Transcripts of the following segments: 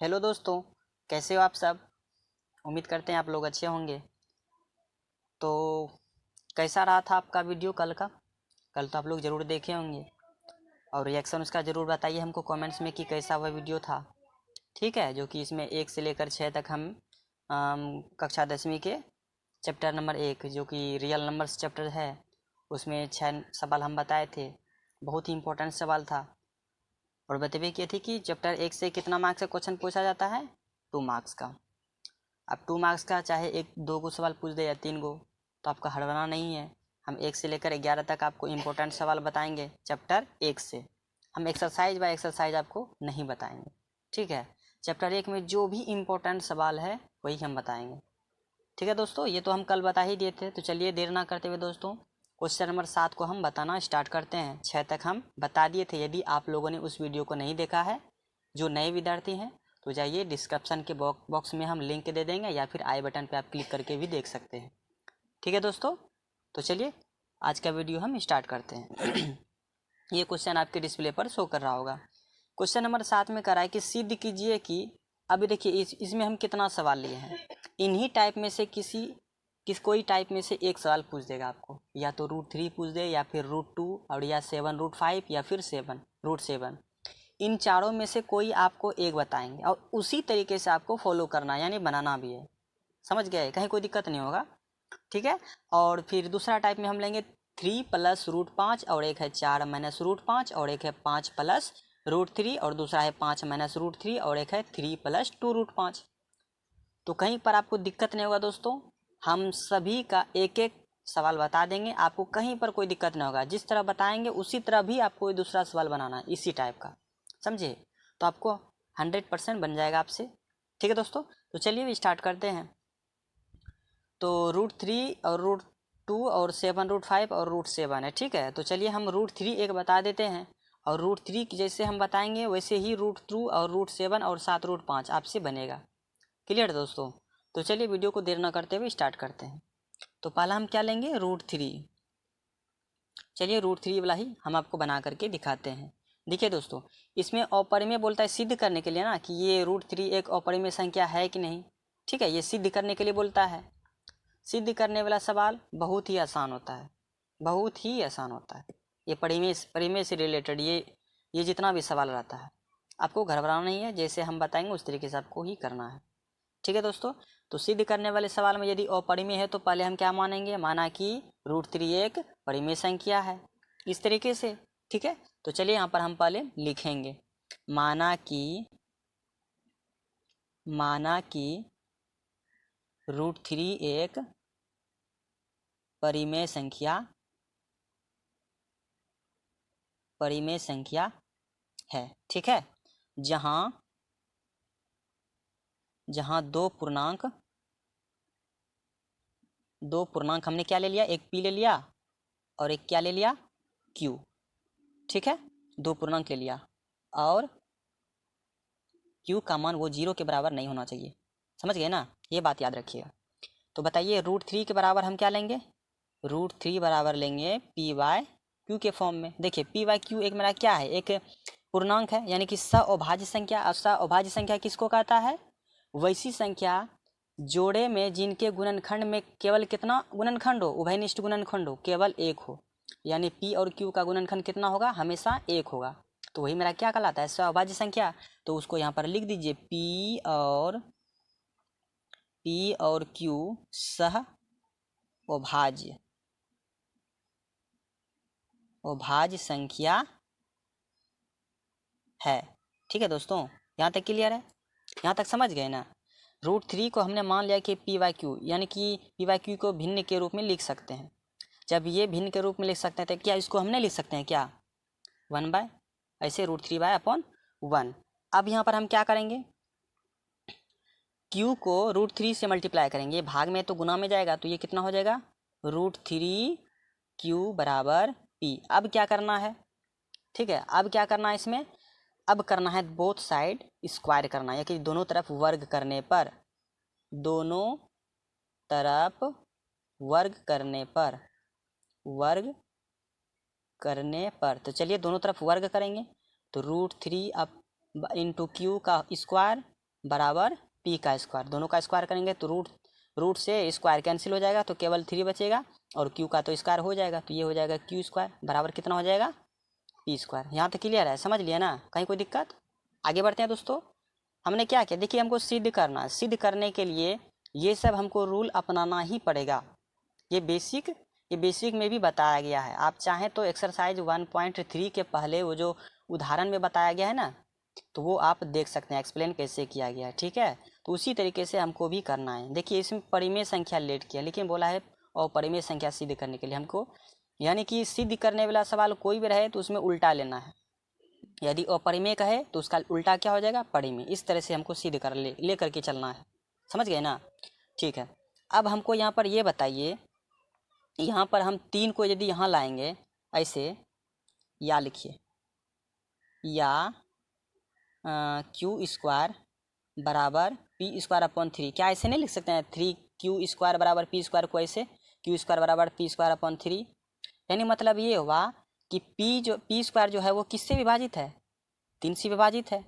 Hello दोस्तों, कैसे हो आप सब। उम्मीद करते हैं आप लोग अच्छे होंगे। तो कैसा रहा था आपका वीडियो कल तो आप लोग ज़रूर देखे होंगे और रिएक्शन उसका ज़रूर बताइए हमको कमेंट्स में कि कैसा वह वीडियो था। ठीक है, जो कि इसमें 1 से लेकर 6 तक हम कक्षा 10वीं के चैप्टर नंबर 1 जो कि रियल नंबर्स चैप्टर है, उसमें 6 सवाल हम बताए थे। बहुत ही इम्पोर्टेंट सवाल था और बतवे किए थे कि चैप्टर 1 से कितना मार्क्स का क्वेश्चन पूछा जाता है, 2 मार्क्स का। अब 2 मार्क्स का चाहे 1-2 सवाल पूछ दे या 3 तो आपका हड़बड़ाना नहीं है। हम 1 से लेकर 11 तक आपको इम्पोर्टेंट सवाल बताएंगे चैप्टर 1 से। हम एक्सरसाइज बाय एक्सरसाइज आपको नहीं बताएंगे। ठीक है, चैप्टर 1 में जो भी इम्पोर्टेंट सवाल है वही हम बताएंगे। ठीक है दोस्तों, ये तो हम कल बता ही दिए थे। तो चलिए देर ना करते हुए दोस्तों क्वेश्चन नंबर 7 को हम बताना स्टार्ट करते हैं। 6 तक हम बता दिए थे। यदि आप लोगों ने उस वीडियो को नहीं देखा है, जो नए विद्यार्थी हैं, तो जाइए डिस्क्रिप्शन के बॉक्स में हम लिंक दे देंगे या फिर आई बटन पे आप क्लिक करके भी देख सकते हैं। ठीक है दोस्तों, तो चलिए आज का वीडियो हम स्टार्ट करते हैं। ये क्वेश्चन आपके डिस्प्ले पर शो कर रहा होगा। क्वेश्चन नंबर 7 में करा है कि सिद्ध कीजिए कि, अभी देखिए इसमें हम कितना सवाल लिए हैं। इन्हीं टाइप में से कोई टाइप में से एक सवाल पूछ देगा आपको, या तो √3 पूछ दे या फिर √2 और या 7 √5 या फिर 7 √7। इन चारों में से कोई आपको एक बताएंगे और उसी तरीके से आपको फॉलो करना है, यानी बनाना भी है। समझ गए, कहीं कोई दिक्कत नहीं होगा। ठीक है, और फिर दूसरा टाइप में हम लेंगे 3 + √5 और एक है 4 - √5 और एक है 5 + √3 और दूसरा है 5 - √3 और एक है 3 + 2 √5। तो कहीं पर आपको दिक्कत नहीं होगा दोस्तों। हम सभी का एक एक सवाल बता देंगे, आपको कहीं पर कोई दिक्कत नहीं होगा। जिस तरह बताएंगे उसी तरह भी आपको दूसरा सवाल बनाना है इसी टाइप का, समझे। तो आपको 100% बन जाएगा आपसे। ठीक है दोस्तों, तो चलिए स्टार्ट करते हैं। तो √3 और √2 और 7 √5 और √7 है। ठीक है, तो चलिए हम √3 एक बता देते हैं और √3 जैसे हम बताएंगे वैसे ही √2 और √7 और 7 √5 आपसे बनेगा। क्लियर दोस्तों, तो चलिए वीडियो को देर न करते हुए स्टार्ट करते हैं। तो पहला हम क्या लेंगे, √3। चलिए √3 वाला ही हम आपको बना करके दिखाते हैं। देखिए दोस्तों, इसमें अपरिमेय बोलता है सिद्ध करने के लिए ना कि ये √3 एक अपरिमेय संख्या है कि नहीं। ठीक है, ये सिद्ध करने के लिए बोलता है। सिद्ध करने वाला सवाल बहुत ही आसान होता है, बहुत ही आसान होता है। ये परिमेय से रिलेटेड ये जितना भी सवाल रहता है, आपको घबराना नहीं है। जैसे हम बताएंगे उस तरीके से आपको ही करना है। ठीक है दोस्तों, तो सिद्ध करने वाले सवाल में यदि अपरिमेय है तो पहले हम क्या मानेंगे, माना कि √3 एक परिमेय संख्या है, इस तरीके से। ठीक है, तो चलिए यहाँ पर हम पहले लिखेंगे, माना कि √3 एक परिमेय संख्या है। ठीक है, जहाँ दो पूर्णांक हमने क्या ले लिया, एक p ले लिया और एक क्या ले लिया, q। ठीक है, 2 पूर्णांक ले लिया और q का मान वो 0 के बराबर नहीं होना चाहिए। समझ गए ना, ये बात याद रखिएगा। तो बताइए √3 के बराबर हम क्या लेंगे, √3 बराबर लेंगे p/q के फॉर्म में। देखिए p/q एक मेरा क्या है, एक पूर्णांक है, यानी कि सअभाज्य संख्या। और सअभाज्य संख्या किसको कहता है, वैसी संख्या जोड़े में जिनके गुणनखंड में केवल कितना गुणनखंड हो, उभयनिष्ठ गुणनखंड हो, केवल एक हो। यानी p और q का गुणनखंड कितना होगा, हमेशा एक होगा। तो वही मेरा क्या कहलाता है, सअभाज्य संख्या। तो उसको यहाँ पर लिख दीजिए, p और q अभाज्य संख्या है। ठीक है दोस्तों, यहाँ तक क्लियर है, यहाँ तक समझ गए ना। √3 को हमने मान लिया कि p/q, यानी कि p/q को भिन्न के रूप में लिख सकते हैं। जब ये भिन्न के रूप में लिख सकते हैं तो क्या इसको हमने लिख सकते हैं क्या, 1/ ऐसे √3/1। अब यहाँ पर हम क्या करेंगे, q को √3 से मल्टीप्लाई करेंगे, भाग में तो गुना में जाएगा, तो ये कितना हो जाएगा, √3q = p। अब क्या करना है, ठीक है, अब क्या करना है इसमें, अब करना है बोथ साइड स्क्वायर करना है, या कि दोनों तरफ वर्ग करने पर, तो चलिए दोनों तरफ वर्ग करेंगे। तो √3 अब इंटू q का स्क्वायर बराबर पी का स्क्वायर, दोनों का स्क्वायर करेंगे तो रूट से स्क्वायर कैंसिल हो जाएगा तो केवल 3 बचेगा और क्यू का तो स्क्वायर हो जाएगा, तो ये हो जाएगा क्यू स्क्वायर बराबर कितना हो जाएगा पी स्क्वायर। यहाँ तक क्लियर है, समझ लिया ना, कहीं कोई दिक्कत? आगे बढ़ते हैं दोस्तों। हमने क्या किया, देखिए हमको सिद्ध करना है, सिद्ध करने के लिए ये सब हमको रूल अपनाना ही पड़ेगा। ये बेसिक में भी बताया गया है, आप चाहें तो एक्सरसाइज 1.3 के पहले वो जो उदाहरण में बताया गया है ना, तो वो आप देख सकते हैं एक्सप्लेन कैसे किया गया है, ठीक है। तो उसी तरीके से हमको भी करना है। देखिए इसमें परिमेय संख्या लेट किया, लेकिन बोला है और परिमेय संख्या सिद्ध करने के लिए हमको, यानी कि सिद्ध करने वाला सवाल कोई भी रहे तो उसमें उल्टा लेना है। यदि अपरिमेय का है तो उसका उल्टा क्या हो जाएगा, परिमेय। इस तरह से हमको सिद्ध कर ले करके चलना है, समझ गए ना, ठीक है। अब हमको यहाँ पर ये बताइए, यहाँ पर हम 3 को यदि यहाँ लाएंगे ऐसे, या लिखिए या क्यू स्क्वायर बराबर पी स्क्वायर अपॉन 3, क्या ऐसे नहीं लिख सकते हैं 3 क्यू स्क्वायर बराबर पी स्क्वायर को, ऐसे क्यू स्क्वायर बराबर पी स्क्वायर अपॉन 3, यानी मतलब ये हुआ कि पी स्क्वायर जो है वो किससे विभाजित है, 3 से विभाजित है,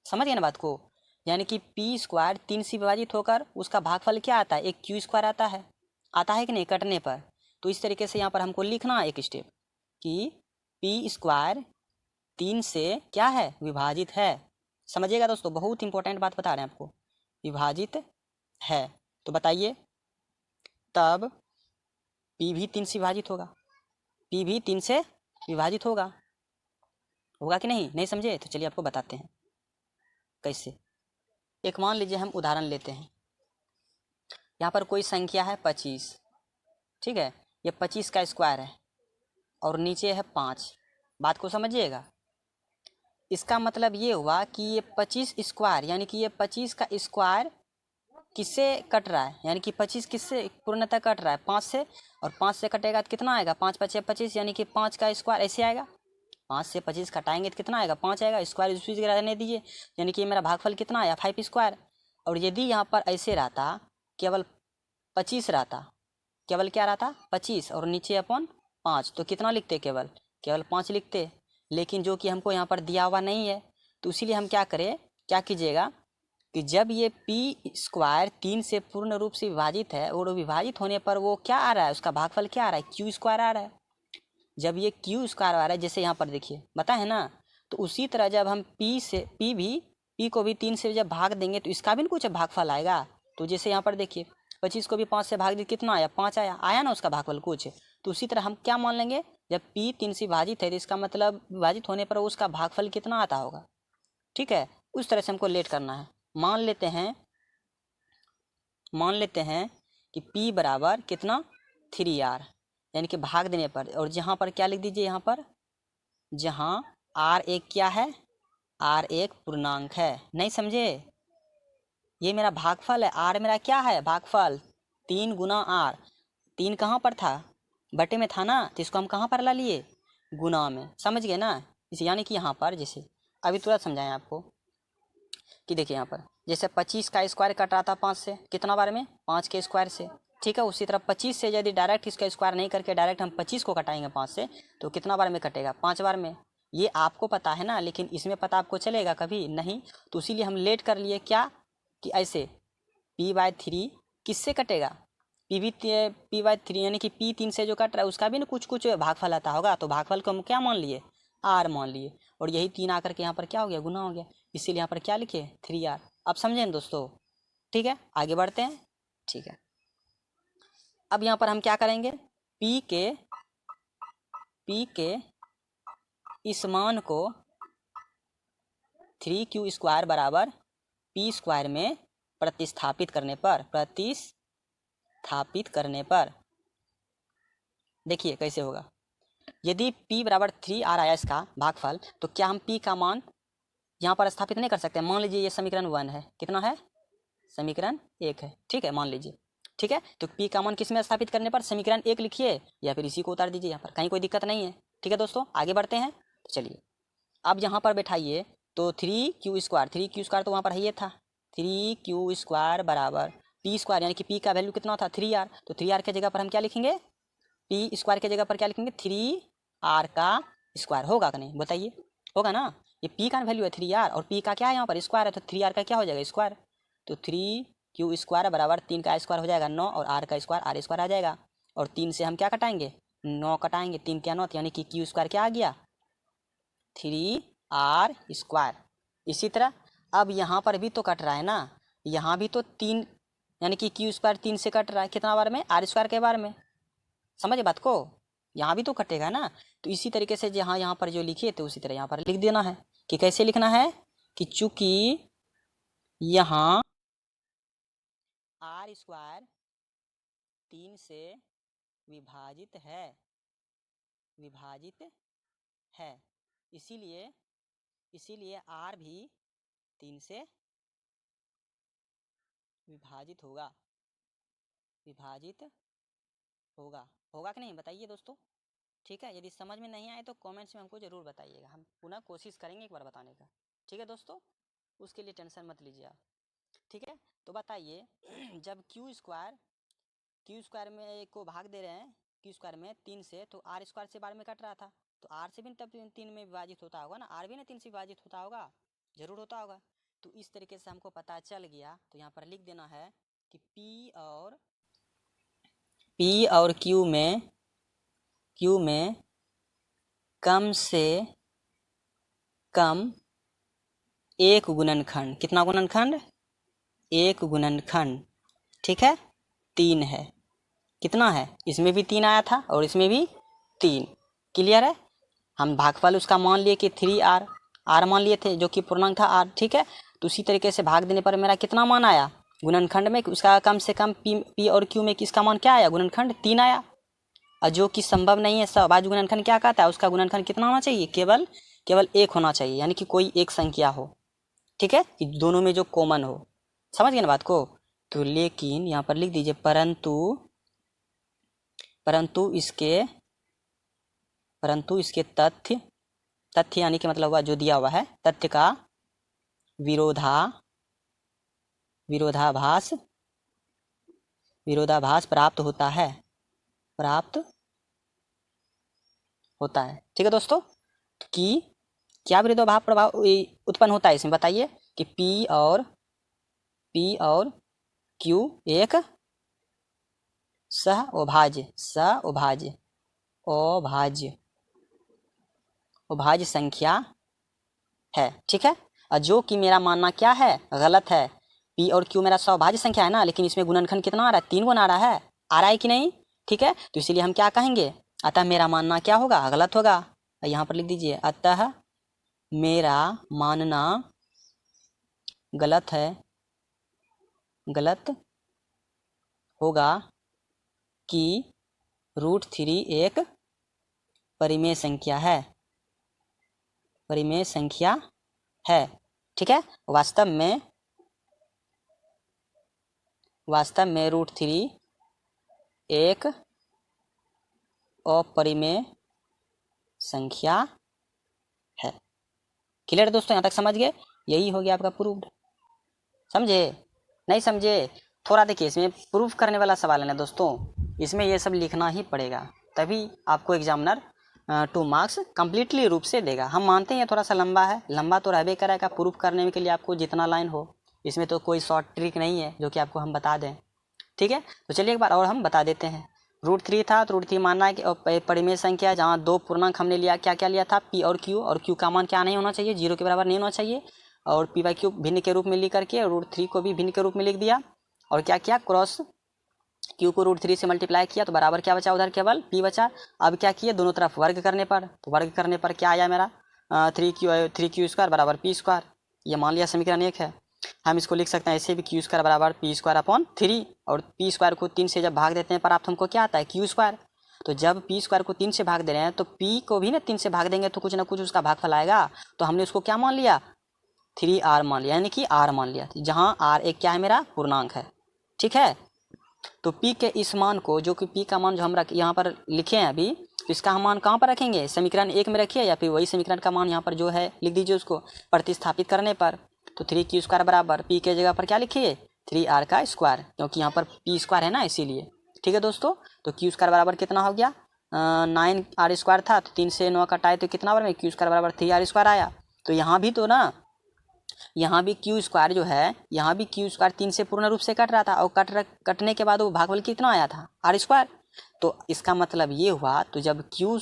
समझ गए ना बात को। यानी कि पी स्क्वायर 3 से विभाजित होकर उसका भागफल क्या आता है, एक क्यू स्क्वायर आता है कि नहीं कटने पर। तो इस तरीके से यहाँ पर हमको लिखना एक स्टेप कि पी स्क्वायर 3 से क्या है, विभाजित है। समझिएगा दोस्तों, बहुत इंपॉर्टेंट बात बता रहे हैं आपको, विभाजित है। तो बताइए तब पी भी 3 से विभाजित होगा, पी भी 3 से विभाजित होगा कि नहीं समझे? तो चलिए आपको बताते हैं कैसे। एक मान लीजिए हम उदाहरण लेते हैं, यहाँ पर कोई संख्या है 25, ठीक है, ये 25 का स्क्वायर है और नीचे है 5, बात को समझिएगा। इसका मतलब ये हुआ कि ये 25 स्क्वायर, यानी कि ये 25 का स्क्वायर किससे कट रहा है, यानी कि 25 किससे पूर्णतः कट रहा है, 5 से, और 5 से कटेगा तो कितना आएगा, 5 5 25, यानी कि 5 का स्क्वायर ऐसे आएगा, 5 से 25 घटाएंगे तो कितना आएगा, 5 आएगा, स्क्वायर इस चीज़ रहने दीजिए, यानी कि मेरा भागफल कितना आया 5 स्क्वायर। और यदि यहाँ पर ऐसे रहता, केवल 25 रहता, केवल क्या रहता 25 और नीचे अपॉन 5, तो कितना लिखते, केवल 5 लिखते। लेकिन जो कि हमको यहाँ पर दिया हुआ नहीं है, तो इसीलिए हम क्या करें, क्या कीजिएगा कि जब ये पी स्क्वायर 3 से पूर्ण रूप से विभाजित है और विभाजित होने पर वो क्या आ रहा है, उसका भागफल क्या आ रहा है, क्यू स्क्वायर आ रहा है। जब ये क्यू स्क्वायर आ रहा है, जैसे यहाँ पर देखिए बताए है ना, तो उसी तरह जब हम पी को भी 3 से जब भाग देंगे तो इसका भी कुछ भागफल आएगा। तो जैसे यहाँ पर देखिए 25 को भी 5 से भाग दिए, कितना आया, 5 आया ना उसका भागफल कुछ। तो उसी तरह हम क्या मान लेंगे, जब पी 3 से विभाजित है तो इसका मतलब विभाजित होने पर उसका भागफल कितना आता होगा, ठीक है। उस तरह से हमको लेट करना है। मान लेते हैं कि P बराबर कितना 3R, यानी कि भाग देने पर, और जहाँ पर क्या लिख दीजिए, यहाँ पर जहाँ R एक क्या है, R एक पूर्णांक है, नहीं समझे, ये मेरा भागफल है, R मेरा क्या है, भागफल 3 गुना R। 3 कहाँ पर था, बटे में था ना, तो इसको हम कहाँ पर ला लिए, गुना में, समझ गए ना। इसे यानी कि यहाँ पर जैसे अभी तुरंत समझाएं आपको कि देखिए यहाँ पर जैसे 25 का स्क्वायर कट रहा था 5 से, कितना बार में, 5 के स्क्वायर से, ठीक है। उसी तरह 25 से यदि डायरेक्ट इसका स्क्वायर नहीं करके डायरेक्ट हम 25 को कटाएंगे 5 से, तो कितना बार में कटेगा, 5 बार में। ये आपको पता है ना, लेकिन इसमें पता आपको चलेगा कभी नहीं, तो इसीलिए हम लेट कर लिए क्या कि ऐसे P/3 किससे कटेगा, P/3, यानी कि P3 से जो कट रहा है उसका भी ना कुछ भागफल आता होगा, तो भागफल को हम क्या मान लिए, R मान लिए, और यही 3 आकर के यहाँ पर क्या हो गया, गुना हो गया, इसीलिए यहाँ पर क्या लिखे 3R। अब समझें दोस्तों, ठीक है, आगे बढ़ते हैं, ठीक है। अब यहाँ पर हम क्या करेंगे, P के इस मान को 3Q स्क्वायर बराबर P स्क्वायर में प्रतिस्थापित करने पर देखिए कैसे होगा। यदि P बराबर 3R आया इसका भागफल, तो क्या हम P का मान यहाँ पर स्थापित नहीं कर सकते। मान लीजिए ये समीकरण 1 है, कितना है, समीकरण 1 है, ठीक है, मान लीजिए, ठीक है। तो P का मान किस में स्थापित करने पर, समीकरण 1 लिखिए या फिर इसी को उतार दीजिए यहाँ पर, कहीं कोई दिक्कत नहीं है, ठीक है दोस्तों। आगे बढ़ते हैं, तो चलिए अब यहाँ पर बैठाइए, तो 3Q स्क्वायर तो वहाँ पर है, ये था 3Q स्क्वायर बराबर P स्क्वायर, यानी कि P का वैल्यू कितना था 3R, तो 3R के जगह पर हम क्या लिखेंगे, P स्क्वायर के जगह पर क्या लिखेंगे, 3R का स्क्वायर, होगा कि नहीं बताइए, होगा ना। ये पी का वैल्यू है 3r और पी का क्या है यहाँ पर स्क्वायर है, तो 3r का क्या हो जाएगा स्क्वायर, तो 3q स्क्वायर बराबर 3 का स्क्वायर हो जाएगा 9 और r का स्क्वायर r स्क्वायर आ जाएगा। और 3 से हम क्या कटाएंगे 9 कटाएंगे, 3 क्या 9, यानी कि q स्क्वायर क्या आ गया 3r स्क्वायर। इसी तरह अब यहाँ पर भी तो कट रहा है ना, यहाँ भी तो 3 यानी कि q स्क्वायर 3 से कट रहा है, कितना बार में r स्क्वायर के बार में, समझे बात को, यहाँ भी तो कटेगा ना। तो इसी तरीके से जहाँ यहाँ पर जो लिखे थे उसी तरह यहाँ पर लिख देना है कि कैसे लिखना है कि चूंकि यहाँ r स्क्वायर 3 से विभाजित है इसीलिए r भी 3 से विभाजित होगा कि नहीं, बताइए दोस्तों। ठीक है, यदि समझ में नहीं आए तो कमेंट्स में हमको ज़रूर बताइएगा, हम पुनः कोशिश करेंगे एक बार बताने का। ठीक है दोस्तों, उसके लिए टेंशन मत लीजिए आप। ठीक है, तो बताइए जब क्यू स्क्वायर में को भाग दे रहे हैं क्यू स्क्वायर में 3 से, तो आर स्क्वायर से बार में कट रहा था, तो आर से भी तब 3 में विभाजित होता होगा ना, आर भी ना 3 से विभाजित होता होगा, जरूर होता होगा। तो इस तरीके से हमको पता चल गया, तो यहाँ पर लिख देना है कि पी और क्यू में कम से कम एक गुणनखंड, कितना गुणनखंड, एक गुणनखंड, ठीक है 3 है, कितना है, इसमें भी 3 आया था और इसमें भी 3, क्लियर है। हम भागफल उसका मान लिए कि 3r मान लिए थे जो कि पूर्णांक था r, ठीक है। तो उसी तरीके से भाग देने पर मेरा कितना मान आया गुणनखंड में, उसका कम से कम p और q में किसका मान क्या आया गुणनखंड 3 आया, और जो कि संभव नहीं है सहभाज्य गुणनखंड क्या कहता है, उसका गुणनखंड कितना होना चाहिए, केवल 1 होना चाहिए, यानी कि कोई एक संख्या हो, ठीक है, कि दोनों में जो कॉमन हो, समझ गए ना बात को। तो लेकिन यहाँ पर लिख दीजिए परंतु इसके तथ्य यानी कि मतलब हुआ जो दिया हुआ है तथ्य का विरोधाभास प्राप्त होता है, ठीक है दोस्तों। कि क्या विरोधाभास प्रभाव उत्पन्न होता है इसमें, बताइए कि P और Q एक अभाज्य संख्या है, ठीक है। और जो कि मेरा मानना क्या है गलत है, P और Q मेरा सौभाज्य संख्या है ना, लेकिन इसमें गुणनखंड कितना आ रहा है 3 गुना आ रहा है कि नहीं, ठीक है। तो इसीलिए हम क्या कहेंगे, अतः मेरा मानना क्या होगा गलत होगा। यहाँ पर लिख दीजिए अतः मेरा मानना गलत होगा कि √3 एक परिमेय संख्या है, ठीक है। वास्तव में √3 एक अपरिमेय संख्या है। क्लियर दोस्तों, यहाँ तक समझ गए, यही हो गया आपका प्रूव्ड। समझे नहीं समझे, थोड़ा देखिए इसमें प्रूफ करने वाला सवाल है ना दोस्तों, इसमें ये सब लिखना ही पड़ेगा, तभी आपको एग्जामिनर 2 मार्क्स कम्प्लीटली रूप से देगा। हम मानते हैं थोड़ा सा लंबा तो रहबे करेगा, प्रूफ करने के लिए आपको जितना लाइन हो, इसमें तो कोई शॉर्ट ट्रिक नहीं है जो कि आपको हम बता दें, ठीक है। तो चलिए एक बार और हम बता देते हैं। √3 था तो √3 मानना है कि परिमेय संख्या जहाँ 2 पूर्णांक हमने लिया, क्या लिया था P और Q का मान क्या नहीं होना चाहिए, 0 के बराबर नहीं होना चाहिए, और P/Q भिन्न के रूप में लिख करके √3 को भी भिन्न के रूप में लिख दिया, और क्या किया क्रॉस Q को √3 से मल्टीप्लाई किया, तो बराबर क्या बचा उधर केवल P बचा। अब क्या किए दोनों तरफ वर्ग करने पर, तो वर्ग करने पर क्या आया मेरा 3Q² बराबर P², ये मान लिया समीकरण 1 है। हम इसको लिख सकते हैं ऐसे भी Q² बराबर P²/3, और P² को 3 से जब भाग देते हैं प्राप्त हमको क्या आता है Q²। तो जब P² को 3 से भाग दे रहे हैं तो P को भी ना 3 से भाग देंगे तो कुछ ना कुछ उसका भागफल आएगा, तो हमने उसको क्या मान लिया 3r मान लिया, यानी कि r मान लिया, जहाँ r एक क्या है मेरा पूर्णांक है, ठीक है। तो P के इस मान को, जो कि P का मान जो हम यहाँ पर लिखे हैं अभी, तो इसका हम मान कहाँ पर रखेंगे, समीकरण 1 में रखिए, या फिर वही समीकरण का मान यहाँ पर जो है लिख दीजिए उसको प्रतिस्थापित करने पर। तो 3Q² बराबर P के जगह पर क्या लिखिए 3r का स्क्वायर, क्योंकि यहाँ पर P² है ना इसीलिए, ठीक है दोस्तों। तो Q² बराबर कितना हो गया 9r² था, तो 3 से 9 कटाए तो कितना बार में Q² बराबर 3r² आया। तो यहाँ भी तो ना, यहाँ भी क्यू स्क्वायर जो है, यहाँ भी क्यू स्क्वायर 3 से पूर्ण रूप से कट रहा था और कटने के बाद वो भागफल कितना आया था आर स्क्वायर। तो इसका मतलब ये हुआ, तो जब क्यू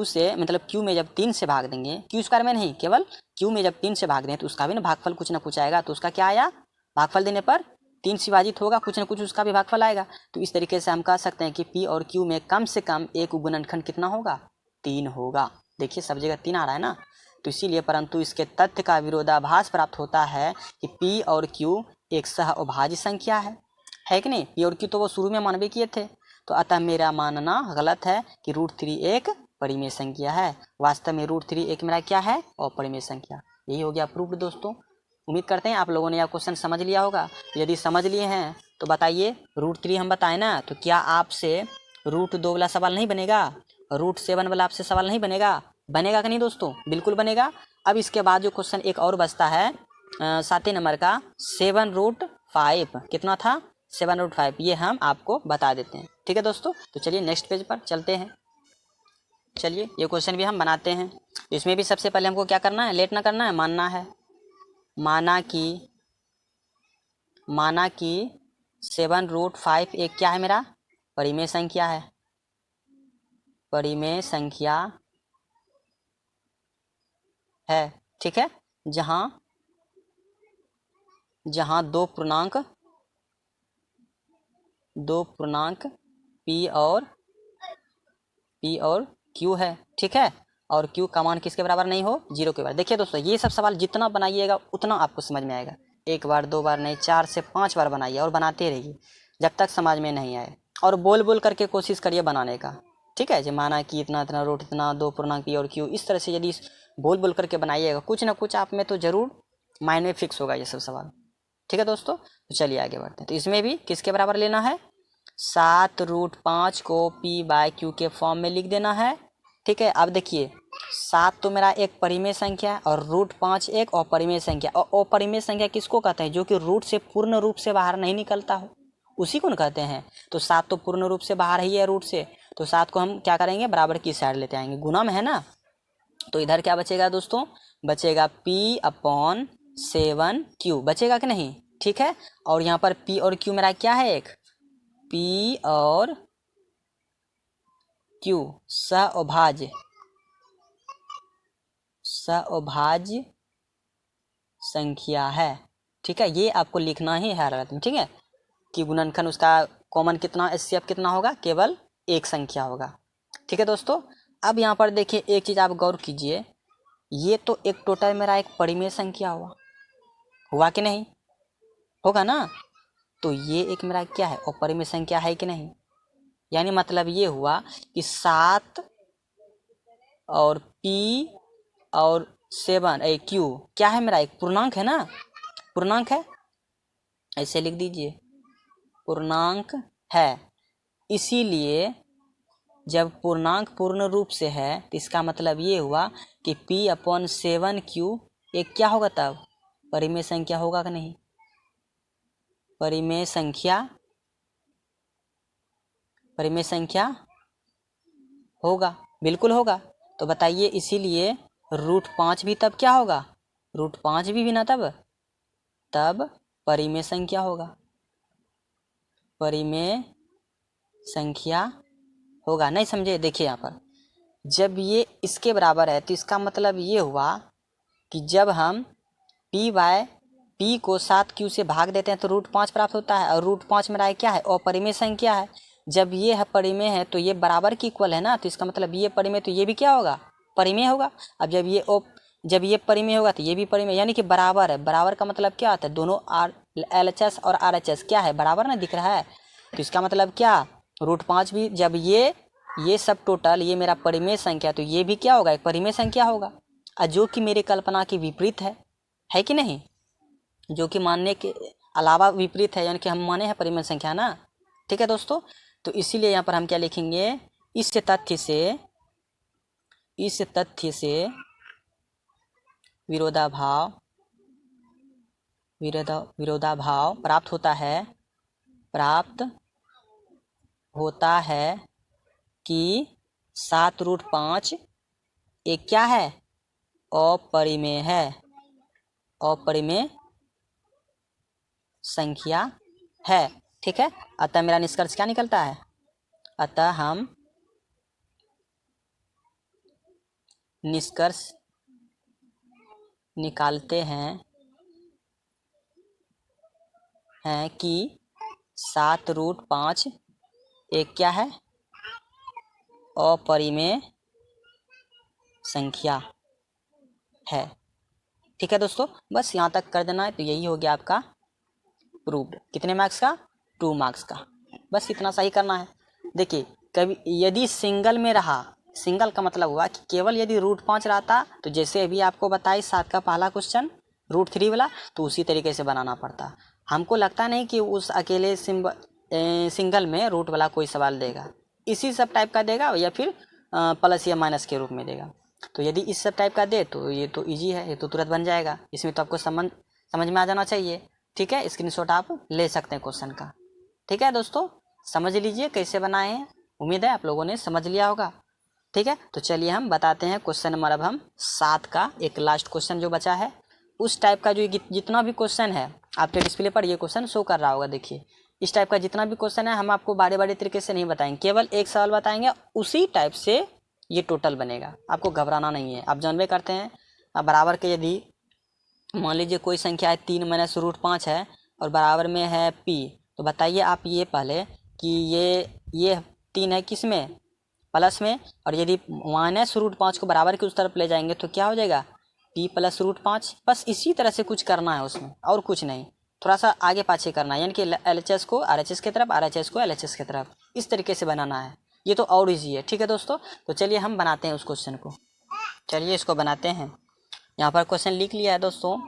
से मतलब क्यू में जब 3 से भाग देंगे, क्यू स्क्वायर में नहीं, केवल क्यू में जब 3 से भाग दें तो उसका भी ना भागफल कुछ ना कुछ आएगा। तो उसका क्या आया, भागफल देने पर 3 से विभाजित होगा, कुछ ना कुछ उसका भी भागफल आएगा। तो इस तरीके से हम कह सकते हैं कि पी और क्यू में कम से कम एक गुणनखंड कितना होगा, 3 होगा। देखिए सब जगह 3 आ रहा है ना। तो इसीलिए परंतु इसके तथ्य का विरोधाभास प्राप्त होता है कि पी और क्यू एक सह अभाज्य संख्या है कि नहीं। पी और क्यू तो वो शुरू में मानवे किए थे। तो अतः मेरा मानना गलत है कि √3 एक परिमेय संख्या है। वास्तव में √3 एक मेरा क्या है, अपरिमेय संख्या। यही हो गया प्रूफ दोस्तों। उम्मीद करते हैं आप लोगों ने यह क्वेश्चन समझ लिया होगा। यदि समझ लिए हैं तो बताइए, √3 हम बताएं ना, तो क्या आपसे √2 वाला सवाल नहीं बनेगा, √7 वाला आपसे सवाल नहीं बनेगा? बनेगा कि नहीं दोस्तों? बिल्कुल बनेगा। अब इसके बाद जो क्वेश्चन एक और बचता है 7 नंबर का, 7√5 कितना था, 7√5, ये हम आपको बता देते हैं। ठीक है दोस्तों, तो चलिए नेक्स्ट पेज पर चलते हैं। चलिए ये क्वेश्चन भी हम बनाते हैं। इसमें भी सबसे पहले हमको क्या करना है, लेट ना करना है, मानना है। माना कि 7√5 एक क्या है, मेरा परिमेय संख्या है। परिमेय संख्या है, ठीक है। जहाँ दो पूर्णांक पी और क्यू है, ठीक है। और क्यू का मान किसके बराबर नहीं हो, 0 के बराबर। देखिए दोस्तों, ये सब सवाल जितना बनाइएगा उतना आपको समझ में आएगा। एक बार 2 बार नहीं, 4 से 5 बार बनाइए और बनाते रहिए जब तक समझ में नहीं आए। और बोल बोल करके कोशिश करिए बनाने का, ठीक है। जो माना कि इतना इतना रूट इतना, दो पूर्णांक पी और क्यू, इस तरह से यदि बोल बोल करके बनाइएगा, कुछ ना कुछ आप में तो जरूर माइंड में फिक्स होगा ये सब सवाल। ठीक है दोस्तों, तो चलिए आगे बढ़ते हैं। तो इसमें भी किसके बराबर लेना है, 7√5 को p/q के फॉर्म में लिख देना है, ठीक है। अब देखिए 7 तो मेरा एक परिमेय संख्या और √5 एक अपरिमेय संख्या। और अपरिमेय संख्या किसको कहते हैं, जो कि रूट से पूर्ण रूप से बाहर नहीं निकलता हो, उसी को कहते हैं। तो 7 तो पूर्ण रूप से बाहर ही है रूट से, तो 7 को हम क्या करेंगे, बराबर की साइड लेते आएंगे, गुना में है ना। तो इधर क्या बचेगा दोस्तों, बचेगा p/7q बचेगा कि नहीं, ठीक है। और यहाँ पर p और q मेरा क्या है, एक p और q सअभाज्य संख्या है, ठीक है। ये आपको लिखना ही है हरकत में, ठीक है, कि गुणनखंड उसका कॉमन कितना, एचसीएफ कितना होगा, केवल एक संख्या होगा, ठीक है दोस्तों। अब यहाँ पर देखिए एक चीज़ आप गौर कीजिए, ये तो एक टोटल मेरा एक परिमेय संख्या हुआ कि नहीं, होगा ना। तो ये एक मेरा क्या है, अपरिमेय संख्या है कि नहीं। यानी मतलब ये हुआ कि 7 और p और 7 q क्या है, मेरा एक पूर्णांक है ना, पूर्णांक है, ऐसे लिख दीजिए, पूर्णांक है। इसीलिए जब पूर्णांक पूर्ण रूप से है तो इसका मतलब ये हुआ कि p/7q एक क्या होगा, तब परिमेय संख्या होगा कि नहीं, परिमेय संख्या होगा, बिल्कुल होगा। तो बताइए, इसीलिए √5 भी तब क्या होगा, √5 भी ना तब परिमेय संख्या होगा, परिमेय संख्या होगा। नहीं समझे, देखिए यहाँ पर जब ये इसके बराबर है तो इसका मतलब ये हुआ कि जब हम p को 7q से भाग देते हैं तो √5 प्राप्त होता है। और √5 मेरा क्या है, अपरिमेय संख्या है। जब ये है परिमेय है तो ये बराबर की इक्वल है ना, तो इसका मतलब ये परिमेय तो ये भी क्या होगा, परिमेय होगा। अब जब ये परिमेय होगा तो ये भी परिमेय, यानी कि बराबर है। बराबर का मतलब क्या होता है, दोनों LHS और RHS क्या है, बराबर ना दिख रहा है। तो इसका मतलब क्या, √5 भी जब ये सब टोटल ये मेरा परिमेय संख्या, तो ये भी क्या होगा, एक परिमेय संख्या होगा। जो कि मेरी कल्पना की विपरीत है कि नहीं, जो कि मानने के अलावा विपरीत है, यानी कि हम माने हैं परिमेय संख्या ना, ठीक है दोस्तों। तो इसीलिए यहाँ पर हम क्या लिखेंगे, इस तथ्य से विरोधाभाव प्राप्त होता है कि 7√5 एक क्या है, अपरिमेय है, अपरिमेय संख्या है। ठीक है, अतः मेरा निष्कर्ष क्या निकलता है? अतः हम निष्कर्ष निकालते हैं कि 7√5 एक क्या है? अपरिमेय संख्या है। ठीक है दोस्तों, बस यहाँ तक कर देना है। तो यही हो गया आपका प्रूव्ड। कितने मार्क्स का? 2 मार्क्स का। बस इतना सही करना है। देखिए, कभी यदि सिंगल में रहा, सिंगल का मतलब हुआ कि केवल यदि √5 रहता, तो जैसे अभी आपको बताई 7 का पहला क्वेश्चन √3 वाला, तो उसी तरीके से बनाना पड़ता। हमको लगता नहीं कि उस अकेले सिंगल में रूट वाला कोई सवाल देगा। इसी सब टाइप का देगा या फिर प्लस या माइनस के रूप में देगा। तो यदि इस सब टाइप का दे तो ये तो इजी है, ये तो तुरंत बन जाएगा। इसमें तो आपको समझ में आ जाना चाहिए। ठीक है, स्क्रीनशॉट आप ले सकते हैं क्वेश्चन का। ठीक है दोस्तों, समझ लीजिए कैसे बनाए हैं। उम्मीद है आप लोगों ने समझ लिया होगा। ठीक है, तो चलिए हम बताते हैं क्वेश्चन नंबर। अब हम 7 का एक लास्ट क्वेश्चन जो बचा है, उस टाइप का जो जितना भी क्वेश्चन है आपके डिस्प्ले पर ये क्वेश्चन शो कर रहा होगा। देखिए, इस टाइप का जितना भी क्वेश्चन है हम आपको बारे बारे तरीके से नहीं बताएंगे, केवल एक सवाल बताएंगे, उसी टाइप से ये टोटल बनेगा। आपको घबराना नहीं है। आप जानबे करते हैं बराबर के यदि मान लीजिए कोई संख्या है 3 - √5 है और बराबर में है p, तो बताइए आप ये पहले कि ये 3 है किस में? प्लस में। और यदि -√5 को बराबर की उस तरफ ले जाएंगे तो क्या हो जाएगा? p + √5। बस इसी तरह से कुछ करना है उसमें, और कुछ नहीं। थोड़ा सा आगे पाछे करना है, यानी कि LHS को RHS की तरफ, RHS को LHS की तरफ, इस तरीके से बनाना है। ये तो और ईजी है। ठीक है दोस्तों, तो चलिए हम बनाते हैं उस क्वेश्चन को। चलिए इसको बनाते हैं। यहाँ पर क्वेश्चन लिख लिया है दोस्तों।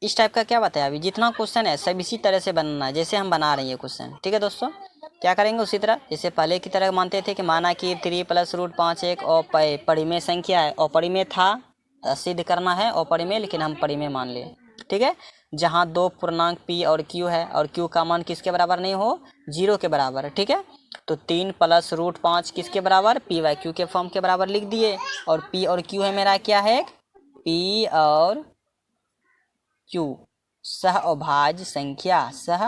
इस टाइप का क्या बताया? अभी जितना क्वेश्चन है सब इसी तरह से बनना है जैसे हम बना रहे हैं क्वेश्चन। ठीक है दोस्तों, क्या करेंगे उसी तरह जैसे पहले की तरह मानते थे कि माना कि 3 + √5 एक अपरिमेय संख्या है। अपरिमेय था, सिद्ध करना है अपरिमेय, लेकिन हम परिमेय मान लिए। ठीक है, जहाँ 2 पूर्णांक p और q है और q का मान किसके बराबर नहीं हो? 0 के बराबर है। ठीक है, तो 3 + √5 किसके बराबर? p/q के फॉर्म के बराबर लिख दिए। और p और q है मेरा क्या है? p और q सह अभाज्य संख्या, सह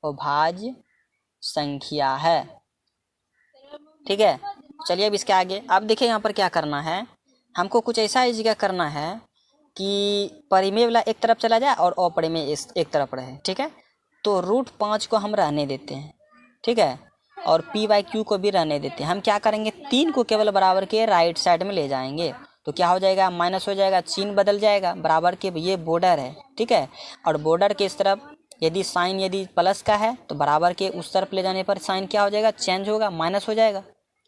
अभाज्य संख्या है। ठीक है, चलिए अब इसके आगे आप देखिए यहाँ पर क्या करना है। हमको कुछ ऐसा ही जगह करना है कि परिमेय वाला एक तरफ चला जाए और अपरिमेय एक तरफ रहे। ठीक है, तो √5 को हम रहने देते हैं। ठीक है, और p/q को भी रहने देते हैं। हम क्या करेंगे? 3 को केवल बराबर के राइट साइड में ले जाएंगे, तो क्या हो जाएगा? माइनस हो जाएगा, चिन्ह बदल जाएगा। बराबर के ये बॉर्डर है। ठीक है, और बॉर्डर के इस तरफ यदि साइन यदि प्लस का है तो बराबर के उस तरफ ले जाने पर साइन क्या हो जाएगा? चेंज होगा, माइनस हो जाएगा।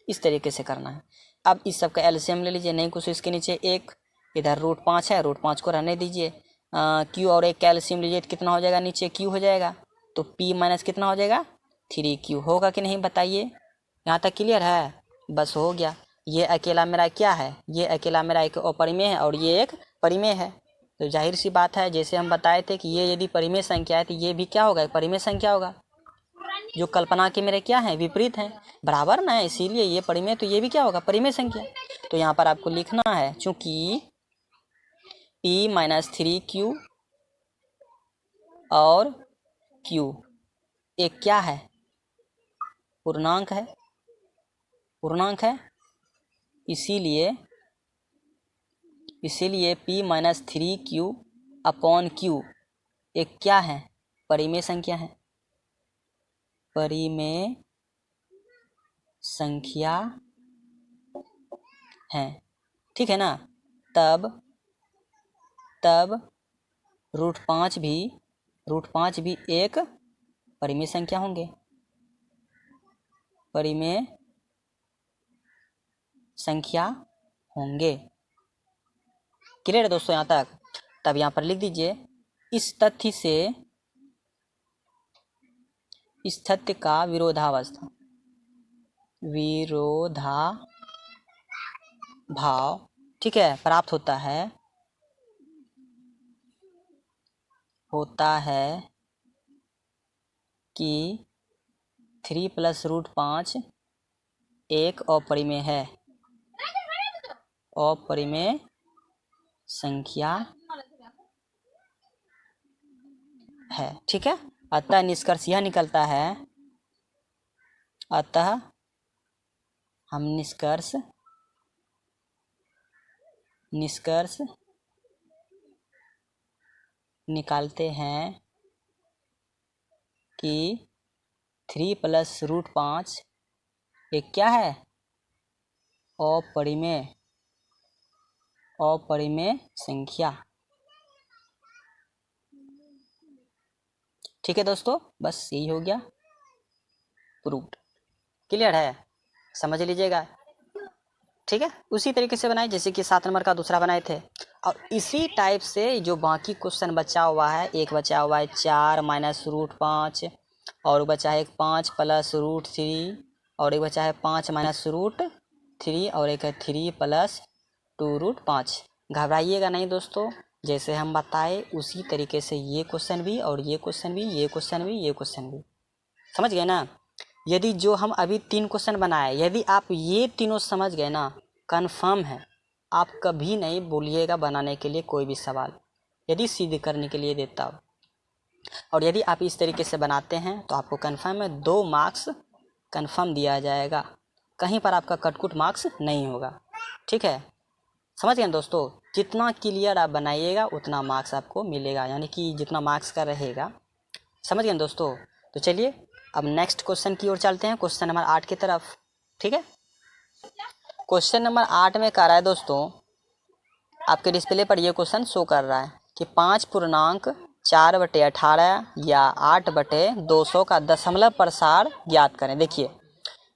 इस तरीके से करना है। अब इस सब का एलसीएम ले लीजिए, नहीं कुछ इसके नीचे एक, इधर √5 है, √5 को रहने दीजिए। q और एक का एलसीएम लीजिए तो कितना हो जाएगा? नीचे q हो जाएगा, तो p माइनस कितना हो जाएगा? 3q होगा कि नहीं बताइए? यहाँ तक क्लियर है? बस हो गया। ये अकेला मेरा क्या है? ये अकेला मेरा एक अपरिमेय है और ये एक परिमेय है। तो जाहिर सी बात है, जैसे हम बताए थे कि ये यदि परिमेय संख्या है तो ये भी क्या होगा? परिमेय संख्या होगा। जो कल्पना के मेरे क्या है? विपरीत हैं, बराबर ना है, इसीलिए ये परिमेय, तो ये भी क्या होगा? परिमेय संख्या। तो यहाँ पर आपको लिखना है, चूंकि p - 3q और q एक क्या है? पूर्णांक है, पूर्णांक है। इसीलिए p - 3q/q एक क्या है? परिमेय संख्या है, परिमेय संख्या है। ठीक है ना? तब √5 भी एक परिमेय संख्या होंगे, परिमेय संख्या होंगे। क्लियर है दोस्तों यहाँ तक? तब यहाँ पर लिख दीजिए, इस तथ्य का विरोधाभास ठीक है प्राप्त होता है कि 3 + √5 एक अपरिमेय है। अपरिमेय संख्या है। ठीक है, अतः निष्कर्ष यह निकलता है, अतः हम निष्कर्ष निकालते हैं कि 3 + √5 एक क्या है, अपरिमेय संख्या। ठीक है दोस्तों, बस यही हो गया, प्रूव्ड। क्लियर है, समझ लीजिएगा। ठीक है, उसी तरीके से बनाए जैसे कि 7 नंबर का दूसरा बनाए थे, और इसी टाइप से जो बाकी क्वेश्चन बचा हुआ है, एक बचा हुआ है 4 - √5, और बचा है 5 + √3, और एक बचा है 5 - √3, और एक है 3 + 2√5। घबराइएगा नहीं दोस्तों, जैसे हम बताए उसी तरीके से ये क्वेश्चन भी, और ये क्वेश्चन भी, ये क्वेश्चन भी, ये क्वेश्चन भी, समझ गए ना। यदि जो हम अभी 3 क्वेश्चन बनाए, यदि आप ये तीनों समझ गए ना, कंफर्म है, आप कभी नहीं बोलिएगा बनाने के लिए कोई भी सवाल, यदि सिद्ध करने के लिए देता हो। और यदि आप इस तरीके से बनाते हैं तो आपको कंफर्म है 2 मार्क्स कंफर्म दिया जाएगा, कहीं पर आपका कटकुट मार्क्स नहीं होगा। ठीक है, समझ गए दोस्तों, जितना क्लियर आप बनाइएगा उतना मार्क्स आपको मिलेगा, यानी कि जितना मार्क्स का रहेगा। समझ गए दोस्तों। तो चलिए अब नेक्स्ट क्वेश्चन की ओर चलते हैं, क्वेश्चन नंबर 8 की तरफ। ठीक है, क्वेश्चन नंबर 8 में कह रहा है दोस्तों, आपके डिस्प्ले पर ये क्वेश्चन शो कर रहा है कि 5.4/18 या 8/200 का दशमलव प्रसार ज्ञात करें। देखिए,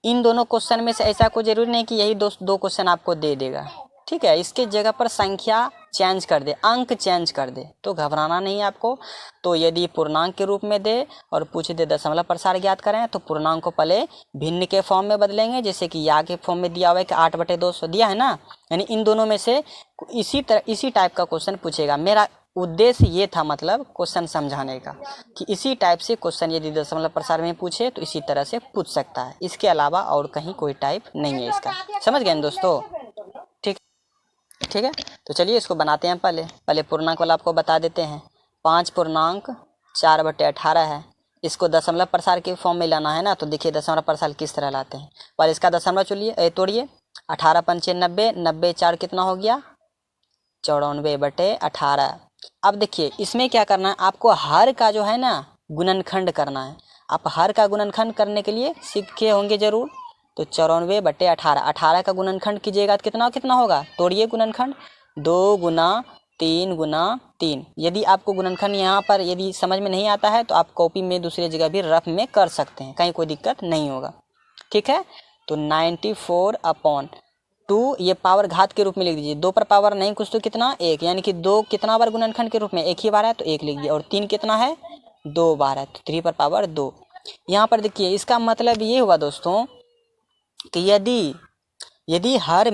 इन दोनों क्वेश्चन में से ऐसा कोई ज़रूरी नहीं कि यही दो क्वेश्चन आपको दे देगा। ठीक है, इसके जगह पर संख्या चेंज कर दे, अंक चेंज कर दे, तो घबराना नहीं है आपको। तो यदि पूर्णांक के रूप में दे और पूछ दे दशमलव प्रसार ज्ञात करें, तो पूर्णांक को पहले भिन्न के फॉर्म में बदलेंगे, जैसे कि या के फॉर्म में दिया हुआ है कि 8/200 दिया है ना, यानी इन दोनों में से इसी टाइप का क्वेश्चन पूछेगा। मेरा उद्देश्य ये था, मतलब क्वेश्चन समझाने का, कि इसी टाइप से क्वेश्चन यदि दशमलव प्रसार में पूछे तो इसी तरह से पूछ सकता है, इसके अलावा और कहीं कोई टाइप नहीं है इसका। समझ गए दोस्तों। ठीक है, तो चलिए इसको बनाते हैं। पहले पूर्णांक वाला आपको बता देते हैं। 5.4/18 है, इसको दशमलव प्रसार के फॉर्म में लाना है ना, तो देखिए दशमलव प्रसार किस तरह लाते हैं। पहले इसका दशमलव तोड़िए, 18 × 5 = 90, 90 4 कितना हो गया, 94/18। अब देखिए इसमें क्या करना है, आपको हर का जो है ना गुणनखंड करना है। आप हर का गुणनखंड करने के लिए सीखे होंगे जरूर। तो 94/18, 18 का गुणनखंड कीजिएगा तो कितना होगा, तोड़िए गुणनखंड, 2 × 3 × 3। यदि आपको गुणनखंड यहाँ पर यदि समझ में नहीं आता है तो आप कॉपी में दूसरी जगह भी रफ में कर सकते हैं, कहीं कोई दिक्कत नहीं होगा। ठीक है, तो 94/2 ये पावर घात के रूप में लिख दीजिए। 2 पर पावर नहीं कुछ तो कितना, 1, यानी कि 2 कितना बार गुणनखंड के रूप में, एक ही बार है तो 1 लिख दिया, और 3 कितना है, 2 बार है, तो 3 पर पावर 2। यहाँ पर देखिए इसका मतलब ये हुआ दोस्तों कि यदि हर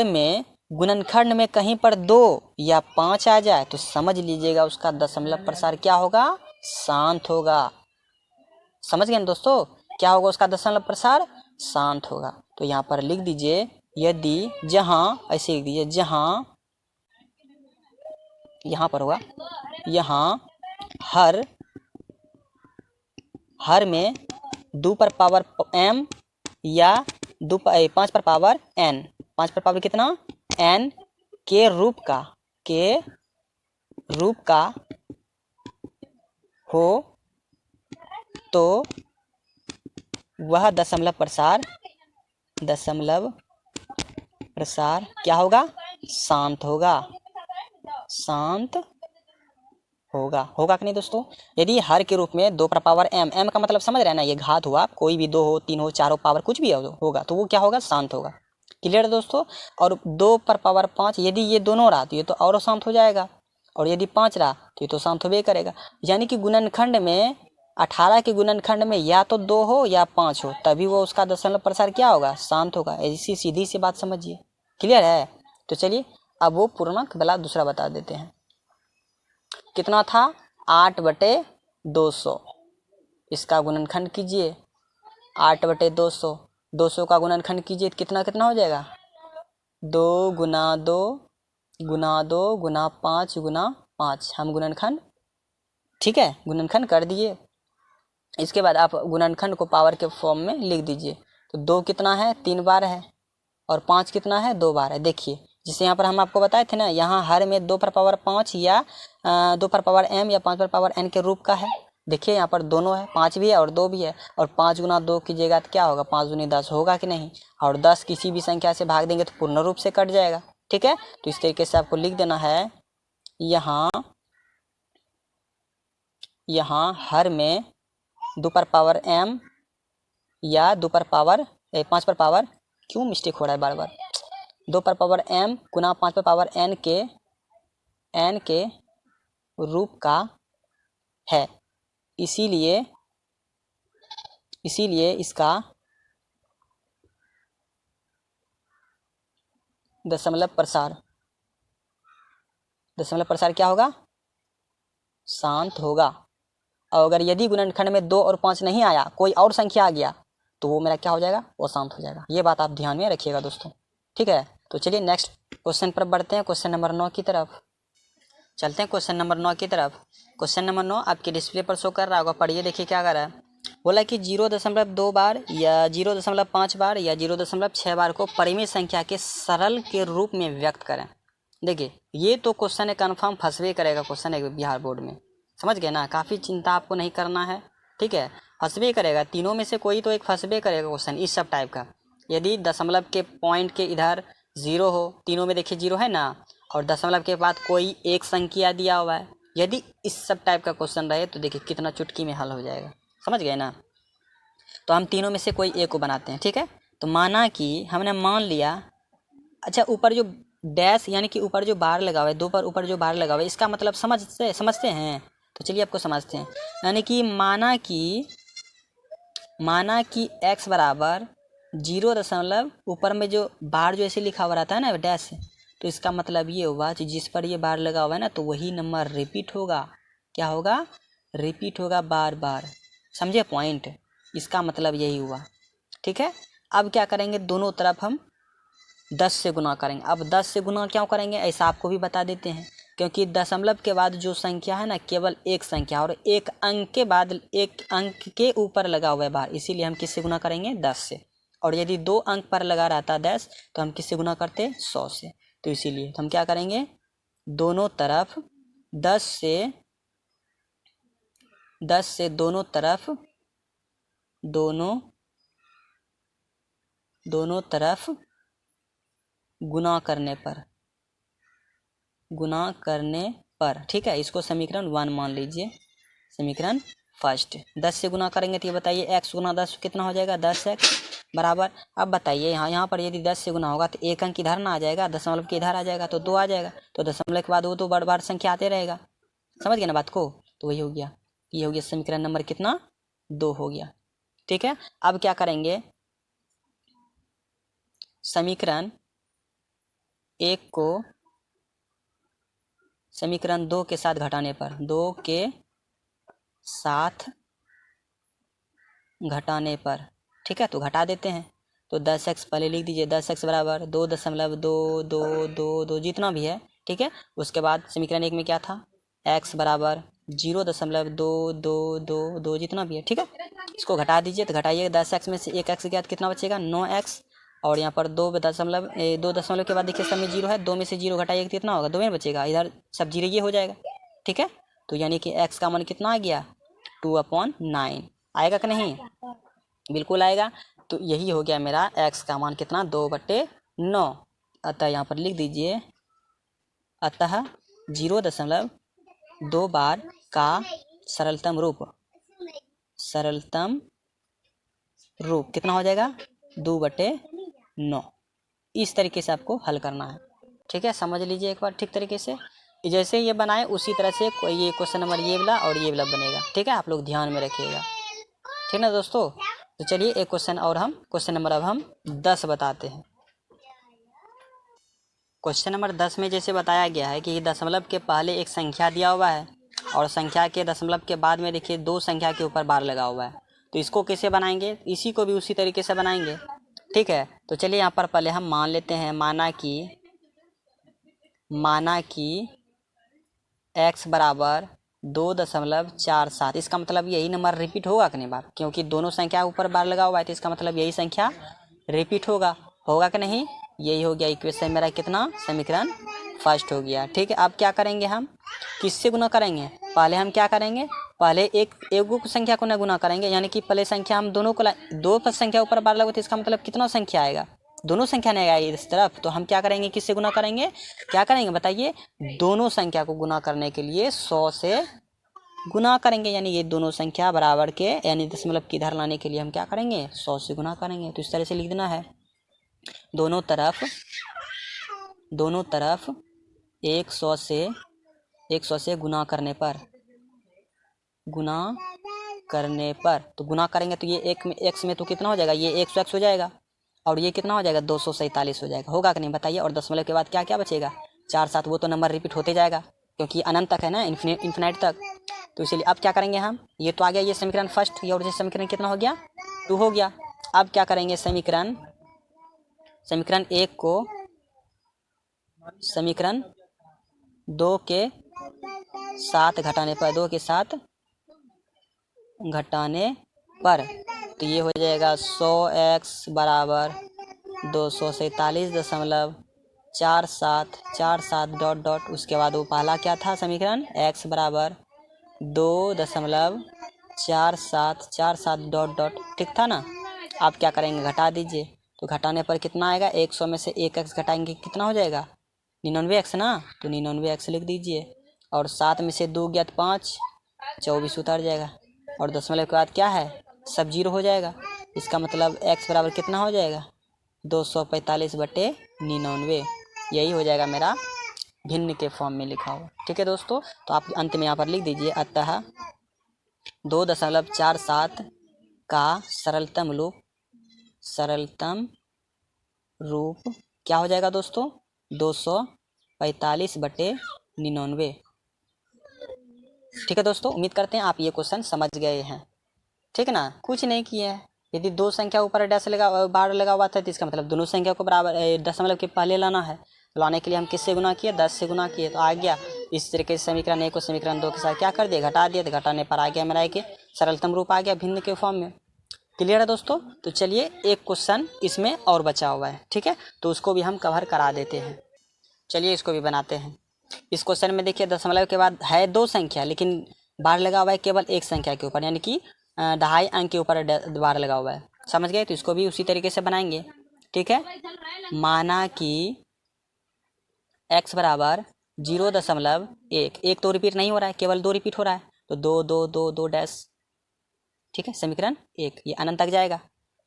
में गुणनखंड में कहीं पर 2 या 5 आ जाए तो समझ लीजिएगा उसका दशमलव प्रसार क्या होगा, शांत होगा। समझ गए दोस्तों, क्या होगा उसका दशमलव प्रसार, शांत होगा। तो यहाँ पर लिख दीजिए, यदि जहां, ऐसे लिख दीजिए, जहां यहाँ पर होगा, यहाँ हर में 2 पर पावर m या 5 पर पावर n, 5 पर पावर कितना, n के रूप का हो तो वह दशमलव प्रसार क्या होगा, शांत होगा कि नहीं दोस्तों। यदि हर के रूप में 2 पर पावर m का मतलब समझ रहे हैं ना, ये घात हुआ, कोई भी 2 हो, 3 हो, 4 हो, पावर कुछ भी होगा तो वो क्या होगा, शांत होगा। क्लियर है दोस्तों। और 2 पर पावर 5, यदि ये दोनों रहा तो ये तो और शांत हो जाएगा, और यदि 5 रहा तो ये तो शांत होबे करेगा। यानी कि गुणनखंड में 18 के गुणनखंड में या तो 2 हो या 5 हो, तभी वो उसका दशमलव प्रसार क्या होगा, शांत होगा। ऐसी सीधी सी बात समझिए। क्लियर है। तो चलिए अब वो पूर्णांक वाला दूसरा बता देते हैं। कितना था, 8/200, इसका गुणनखंड कीजिए, 8/200, 200 का गुणनखंड कीजिए तो कितना हो जाएगा, 2 गुना 2 गुना 2 गुना 5 गुना 5 हम गुणनखंड, ठीक है, गुणनखंड कर दिए। इसके बाद आप गुणनखंड को पावर के फॉर्म में लिख दीजिए। तो 2 कितना है, 3 बार है, और 5 कितना है, 2 बार है। देखिए जिसे यहाँ पर हम आपको बताए थे ना, यहाँ हर में 2 पर पावर 5 या 2 पर पावर m या 5 पर पावर n के रूप का है। देखिए यहाँ पर दोनों है, 5 भी है और 2 भी है। और 5 गुना 2 कीजिएगा तो क्या होगा, 5 दूनी 10 होगा कि नहीं। और 10 किसी भी संख्या से भाग देंगे तो पूर्ण रूप से कट जाएगा, ठीक है। तो इस तरीके से आपको लिख देना है, यहाँ हर में 2 पर पावर m या 2 पर पावर 5 पर पावर, क्यों मिस्टेक हो रहा है बार बार, 2 पर पावर m गुना 5 पर पावर n के रूप का है। इसीलिए इसका दशमलव प्रसार क्या होगा, शांत होगा। और अगर यदि गुणनखंड में 2 और 5 नहीं आया, कोई और संख्या आ गया, तो वो मेरा क्या हो जाएगा, वो शांत हो जाएगा। ये बात आप ध्यान में रखिएगा दोस्तों, ठीक है। तो चलिए नेक्स्ट क्वेश्चन पर बढ़ते हैं, क्वेश्चन नंबर 9 की तरफ चलते हैं। क्वेश्चन नंबर 9 की तरफ, क्वेश्चन नंबर 9 आपके डिस्प्ले पर शो कर रहा होगा, पढ़िए, देखिए क्या कर रहा है। बोला कि 0.2 बार या 0.5 बार या 0.6 बार को परिमित संख्या के सरल के रूप में व्यक्त करें। देखिए ये तो क्वेश्चन है, कन्फर्म फंसवे करेगा क्वेश्चन है बिहार बोर्ड में, समझ गए ना। काफ़ी चिंता आपको नहीं करना है, ठीक है, फंसवे करेगा, तीनों में से कोई तो एक फंसवे करेगा क्वेश्चन इस सब टाइप का। यदि दशमलव के पॉइंट के इधर 0 हो, तीनों में देखिए 0 है ना, और दशमलव के बाद कोई एक संख्या दिया हुआ है, यदि इस सब टाइप का क्वेश्चन रहे तो देखिए कितना चुटकी में हल हो जाएगा, समझ गए ना। तो हम तीनों में से कोई एक को बनाते हैं, ठीक है। तो माना कि हमने मान लिया, अच्छा ऊपर जो डैश यानी कि ऊपर जो बार लगा हुआ है, 2 पर ऊपर जो बार लगा हुआ है, इसका मतलब समझते हैं। तो चलिए आपको समझते हैं। यानी कि माना कि x बराबर 0 ऊपर में जो बार जो ऐसे लिखा हुआ रहता है ना डैश, तो इसका मतलब ये हुआ कि जिस पर ये बार लगा हुआ है ना, तो वही नंबर रिपीट होगा। क्या होगा, रिपीट होगा बार बार, समझे पॉइंट, इसका मतलब यही हुआ, ठीक है। अब क्या करेंगे, दोनों तरफ हम 10 से गुना करेंगे। अब 10 से गुना क्यों करेंगे, ऐसा आपको भी बता देते हैं, क्योंकि दशमलव के बाद जो संख्या है ना, केवल एक संख्या और एक अंक के बाद एक अंक के ऊपर लगा हुआ है बार, इसीलिए हम किससे गुना करेंगे, 10 से। और यदि 2 अंक पर लगा रहता 10, तो हम किससे गुना करते, 100 से। तो इसीलिए हम क्या करेंगे, दोनों तरफ 10 से दोनों तरफ गुना करने पर, ठीक है, इसको समीकरण 1 मान लीजिए, समीकरण फर्स्ट। 10 से गुना करेंगे तो ये बताइए x गुना 10 कितना हो जाएगा, 10x बराबर। अब बताइए यहाँ पर यदि 10 से गुना होगा तो एक अंक इधर ना आ जाएगा, दशमलव के इधर आ जाएगा, तो 2 आ जाएगा, तो दशमलव के बाद वो तो बार बार संख्या आते रहेगा, समझ गए ना बात को। तो वही हो गया, ये हो गया समीकरण नंबर कितना, 2 हो गया, ठीक है। अब क्या करेंगे, समीकरण 1 को समीकरण 2 के साथ घटाने पर, 2 के साथ घटाने पर, ठीक है, तो घटा देते हैं। तो 10x पहले लिख दीजिए, 10x बराबर 2.222 जितना भी है, ठीक है। उसके बाद समीकरण 1 में क्या था, x बराबर 0.2222 जितना भी है, ठीक है। इसको घटा दीजिए, तो घटाइए, 10x में से 1x गया तो कितना बचेगा, 9x। और यहाँ पर 2 दशमलव के बाद देखिए सब में 0 है, 2 में से 0 घटाइए कितना होगा, 2 में बचेगा, इधर सब 0 ये हो जाएगा, ठीक है। तो यानी कि x का मान कितना आ गया, 2/9 आएगा कि नहीं, बिल्कुल आएगा। तो यही हो गया मेरा x का मान कितना, 2/9। अतः यहाँ पर लिख दीजिए, अतः 0.2 बार का सरलतम रूप कितना हो जाएगा, 2/9। इस तरीके से आपको हल करना है, ठीक है, समझ लीजिए एक बार ठीक तरीके से। जैसे ये बनाए उसी तरह से ये क्वेश्चन नंबर ये वाला और ये वाला बनेगा, ठीक है, आप लोग ध्यान में रखिएगा, ठीक ना दोस्तों। तो चलिए एक क्वेश्चन और हम क्वेश्चन नंबर अब हम 10 बताते हैं। क्वेश्चन नंबर 10 में जैसे बताया गया है कि दशमलव के पहले एक संख्या दिया हुआ है और संख्या के दशमलव के बाद में देखिए 2 संख्या के ऊपर बार लगा हुआ है। तो इसको कैसे बनाएंगे, इसी को भी उसी तरीके से बनाएंगे। ठीक है। तो चलिए यहाँ पर पहले हम मान लेते हैं, माना कि x बराबर 2.47। इसका मतलब यही नंबर रिपीट होगा कितनी बार, क्योंकि दोनों संख्या ऊपर बार लगा हुआ है, तो इसका मतलब यही संख्या रिपीट होगा कि नहीं। यही हो गया इक्वेशन मेरा कितना, समीकरण फर्स्ट हो गया। ठीक है, अब क्या करेंगे, हम किससे गुना करेंगे। पहले हम क्या करेंगे, पहले एक संख्या को ना गुना करेंगे, यानी कि पहले संख्या हम दोनों को दो संख्या ऊपर बार लगा, तो इसका मतलब कितना संख्या आएगा, दोनों संख्या नहीं आएगा इस तरफ। तो हम क्या करेंगे, किससे गुना करेंगे, क्या करेंगे बताइए, दोनों संख्या को गुना करने के लिए 100 से गुना करेंगे, यानी ये दोनों संख्या बराबर के यानी दशमलव की इधर लाने के लिए हम क्या करेंगे, 100 से गुना करेंगे। तो इस तरह से लिख देना है, दोनों तरफ 100 से गुना करने पर तो गुना करेंगे, तो ये एक में एक्स में तो कितना हो जाएगा, ये 100 हो जाएगा, और ये कितना हो जाएगा, 247 हो जाएगा। होगा कि नहीं बताइए। और दशमलव के बाद क्या क्या बचेगा, 4 7, वो तो नंबर रिपीट होते जाएगा, क्योंकि अनंत तक है ना, इन्फिनाइट तक। तो इसलिए अब क्या करेंगे हम, ये तो आ गया ये समीकरण फर्स्ट, ये और ये समीकरण कितना हो गया, 2 हो गया। अब क्या करेंगे, समीकरण 1 को समीकरण 2 के साथ घटाने पर, 2 के साथ घटाने पर तो ये हो जाएगा 100x बराबर 247.47 डॉट डॉट, उसके बाद वो पहला क्या था समीकरण, x बराबर 2.4747 डॉट डॉट, ठीक था ना। आप क्या करेंगे, घटा दीजिए, तो घटाने पर कितना आएगा, 100 में से 1x घटाएंगे कितना हो जाएगा, 99x ना, तो 99x लिख दीजिए। और 7 में से 2 गया 5, 24 उतर जाएगा, और दशमलव के बाद क्या है, सब जीरो हो जाएगा। इसका मतलब x बराबर कितना हो जाएगा, 245/99। यही हो जाएगा मेरा भिन्न के फॉर्म में लिखा हुआ। ठीक है दोस्तों, तो आप अंत में यहाँ पर लिख दीजिए, अतः 2.47 का सरलतम रूप क्या हो जाएगा दोस्तों, 245/99। ठीक है दोस्तों, उम्मीद करते हैं आप ये क्वेश्चन समझ गए हैं। ठीक है ना, कुछ नहीं किया है। यदि दो संख्या ऊपर डैश बार लगा हुआ था, तो इसका मतलब दोनों संख्या को बराबर दशमलव के पहले लाना है। लाने के लिए हम किससे गुना किए, 10 से गुना किए, तो आ गया। इस तरीके से समीकरण 1 को समीकरण 2 के साथ क्या कर दिए, घटा दिए, तो घटाने पर आ गया मेरा एक सरलतम रूप आ गया भिन्न के फॉर्म में। क्लियर है दोस्तों। तो चलिए एक क्वेश्चन इसमें और बचा हुआ है, ठीक है, तो उसको भी हम कवर करा देते हैं। चलिए इसको भी बनाते हैं। इस क्वेश्चन में देखिए, दशमलव के बाद है दो संख्या, लेकिन बार लगा हुआ है केवल एक संख्या के ऊपर, यानी कि 2.5 अंक के ऊपर बार लगा हुआ है। समझ गए, तो इसको भी उसी तरीके से बनाएंगे। ठीक है, माना कि x बराबर 0.1, एक तो रिपीट नहीं हो रहा है, केवल 2 रिपीट हो रहा है, तो 2 2 2 2 डैश। ठीक है, समीकरण 1 ये अनंत तक जाएगा।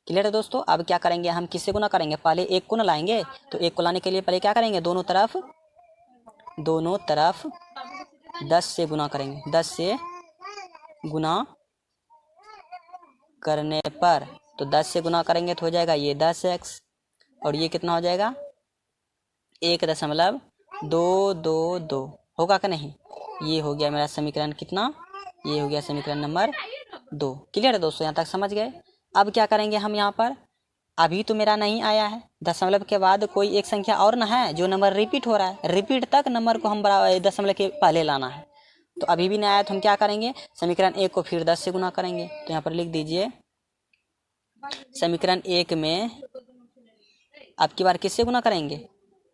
क्लियर है दोस्तों। अब क्या करेंगे, हम किससे गुना करेंगे, पहले एक को ना लाएंगे, तो एक को लाने के लिए पहले क्या करेंगे, दोनों तरफ 10 से गुना करेंगे। 10 से गुना करने पर, तो 10 से गुना करेंगे तो हो जाएगा ये 10x, और ये कितना हो जाएगा 1.222 होगा कि नहीं। ये हो गया मेरा समीकरण कितना, ये हो गया समीकरण नंबर 2। क्लियर है दोस्तों, यहाँ तक समझ गए। अब क्या करेंगे हम यहाँ पर, अभी तो मेरा नहीं आया है, दशमलव के बाद कोई एक संख्या और ना है जो नंबर रिपीट हो रहा है, रिपीट तक नंबर को हम दशमलव के पहले लाना है। तो अभी भी नहीं आया, तो हम क्या करेंगे, समीकरण 1 को फिर 10 से गुना करेंगे। तो यहाँ पर लिख दीजिए, समीकरण 1 में अब की बार किससे गुना करेंगे,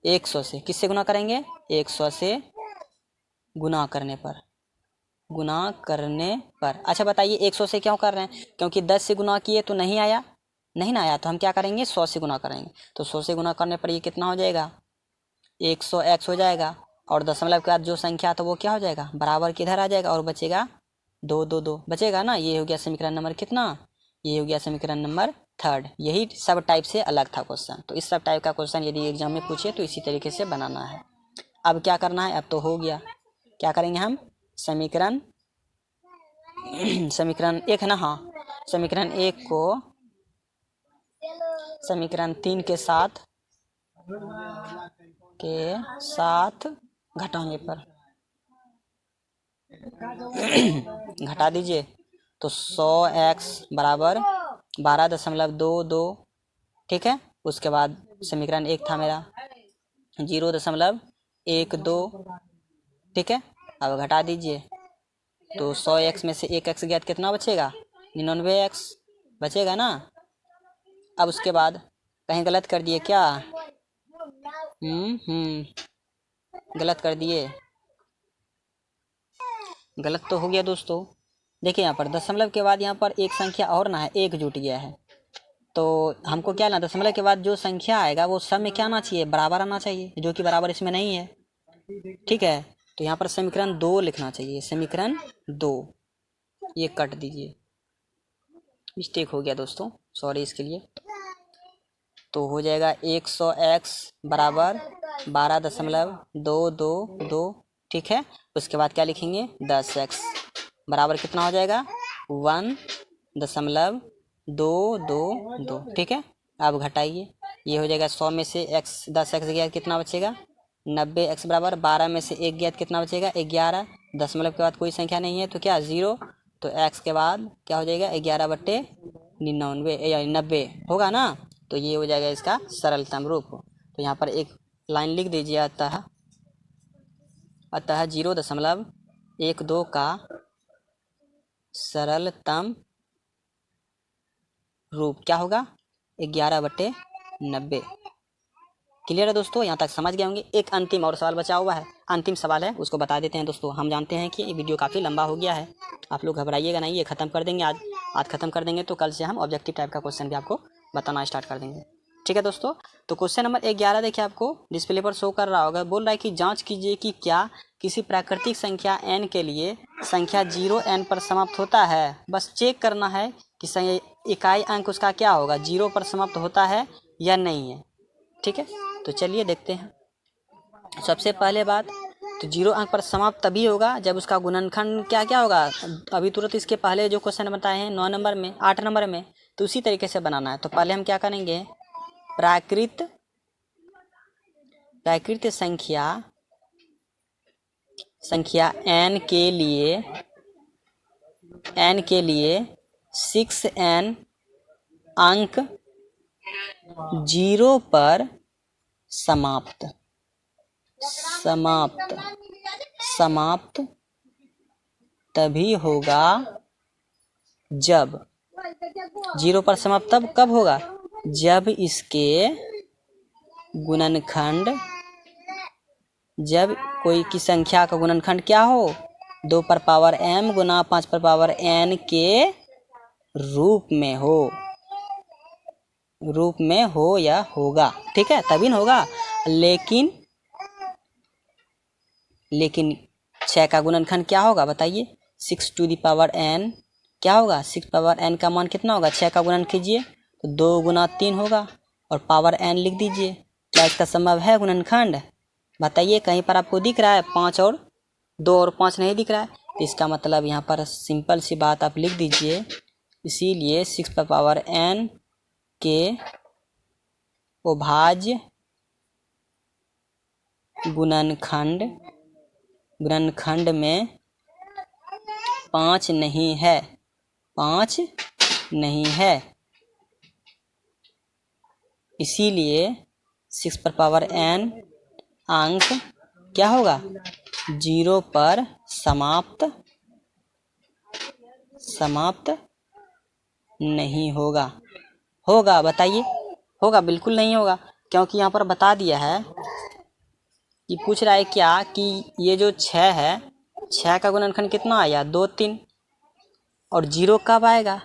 100 से। किससे गुना करेंगे, 100 से गुना करने पर। अच्छा बताइए 100 से क्यों कर रहे हैं, क्योंकि 10 से गुना किए तो नहीं आया, तो हम क्या करेंगे, 100 से गुना करेंगे। तो 100 से गुना करने पर ये कितना हो जाएगा, 100x हो जाएगा, और दशमलव के बाद जो संख्या तो वो क्या हो जाएगा, बराबर किधर आ जाएगा, और बचेगा 2 2 2 बचेगा ना। ये हो गया समीकरण नंबर कितना, ये हो गया समीकरण नंबर 3। यही सब टाइप से अलग था क्वेश्चन। तो इस सब टाइप का क्वेश्चन यदि एग्जाम में पूछे तो इसी तरीके से बनाना है। अब क्या करना है, अब तो हो गया, क्या करेंगे हम, समीकरण 1 है ना, हाँ, समीकरण 1 को समीकरण 3 के साथ घटाने पर घटा दीजिए, तो 100x बराबर 12.22 ठीक है। उसके बाद समीकरण 1 था मेरा 0.12, ठीक है। अब घटा दीजिए तो 100x में से 1x गया तो कितना बचेगा, 99x बचेगा ना। अब उसके बाद कहीं गलत कर दिए क्या, गलत कर दिए, गलत तो हो गया दोस्तों। देखिए यहाँ पर दशमलव के बाद यहाँ पर एक संख्या और ना है, एक जुट गया है। तो हमको क्या ना, दशमलव के बाद जो संख्या आएगा वो सब में क्या आना चाहिए, बराबर आना चाहिए, जो कि बराबर इसमें नहीं है, ठीक है। तो यहाँ पर समीकरण 2 लिखना चाहिए, समीकरण 2, ये कट दीजिए, मिस्टेक हो गया दोस्तों, सॉरी इसके लिए। तो हो जाएगा 100x बराबर 12.222, ठीक है। उसके बाद क्या लिखेंगे, 10x बराबर कितना हो जाएगा, 1.222, ठीक है। अब घटाइए, ये हो जाएगा 100 में से x 10x गया कितना बचेगा, 90x बराबर 12 में से 1 गया तो कितना बचेगा, 11। दशमलव के बाद कोई संख्या नहीं है तो क्या, 0। तो x के बाद क्या हो जाएगा, 11/99 या 90 होगा ना। तो ये हो जाएगा इसका सरलतम रूप। तो यहाँ पर एक लाइन लिख दीजिए, अतः 0.12 का सरलतम रूप क्या होगा, 11/90। क्लियर है दोस्तों, यहाँ तक समझ गए होंगे। एक अंतिम और सवाल बचा हुआ है, अंतिम सवाल है, उसको बता देते हैं दोस्तों। हम जानते हैं कि ये वीडियो काफ़ी लंबा हो गया है, आप लोग घबराइएगा नहीं, ये ख़त्म कर देंगे आज ख़त्म कर देंगे, तो कल से हम ऑब्जेक्टिव टाइप का क्वेश्चन भी आपको बताना स्टार्ट कर देंगे, ठीक है दोस्तों। तो क्वेश्चन नंबर 11 देखिए, आपको डिस्प्ले पर शो कर रहा होगा। बोल रहा है कि जाँच कीजिए कि क्या किसी प्राकृतिक संख्या n के लिए संख्या 0n पर समाप्त होता है। बस चेक करना है कि इकाई अंक उसका क्या होगा, 0 पर समाप्त होता है या नहीं है, ठीक है। तो चलिए देखते हैं। सबसे पहले बात, तो 0 अंक पर समाप्त तभी होगा जब उसका गुणनखंड क्या क्या होगा। अभी तुरंत इसके पहले जो क्वेश्चन बताए हैं 9 नंबर में, 8 नंबर में, तो उसी तरीके से बनाना है। तो पहले हम क्या करेंगे, प्राकृत संख्या n के लिए 6n अंक 0 पर समाप्त तभी होगा जब 0 पर समाप्त तब कब होगा, जब इसके गुणनखंड, जब कोई की संख्या का गुणनखंड क्या हो, 2 पर पावर m गुना 5 पर पावर n के रूप में हो या होगा, ठीक है, तभी न होगा। लेकिन 6 का गुणनखंड क्या होगा बताइए, 6 टू दी पावर n क्या होगा, 6 पावर n का मान कितना होगा, 6 का गुणन कीजिए तो 2 गुना 3 होगा और पावर n लिख दीजिए। क्या इसका संभव है गुणनखंड, बताइए। कहीं पर आपको दिख रहा है 5 और 2 और 5 नहीं दिख रहा है, तो इसका मतलब यहाँ पर सिंपल सी बात आप लिख दीजिए। इसीलिए 6 पर पावर n के अभाज्य गुणनखंड में 5 नहीं है, इसीलिए 6 पर पावर n अंक क्या होगा, 0 पर समाप्त नहीं होगा। बताइए, होगा, बिल्कुल नहीं होगा, क्योंकि यहाँ पर बता दिया है कि पूछ रहा है क्या कि ये जो 6 है, 6 का गुणनखंड कितना आया, 2 3, और 0 कब आएगा,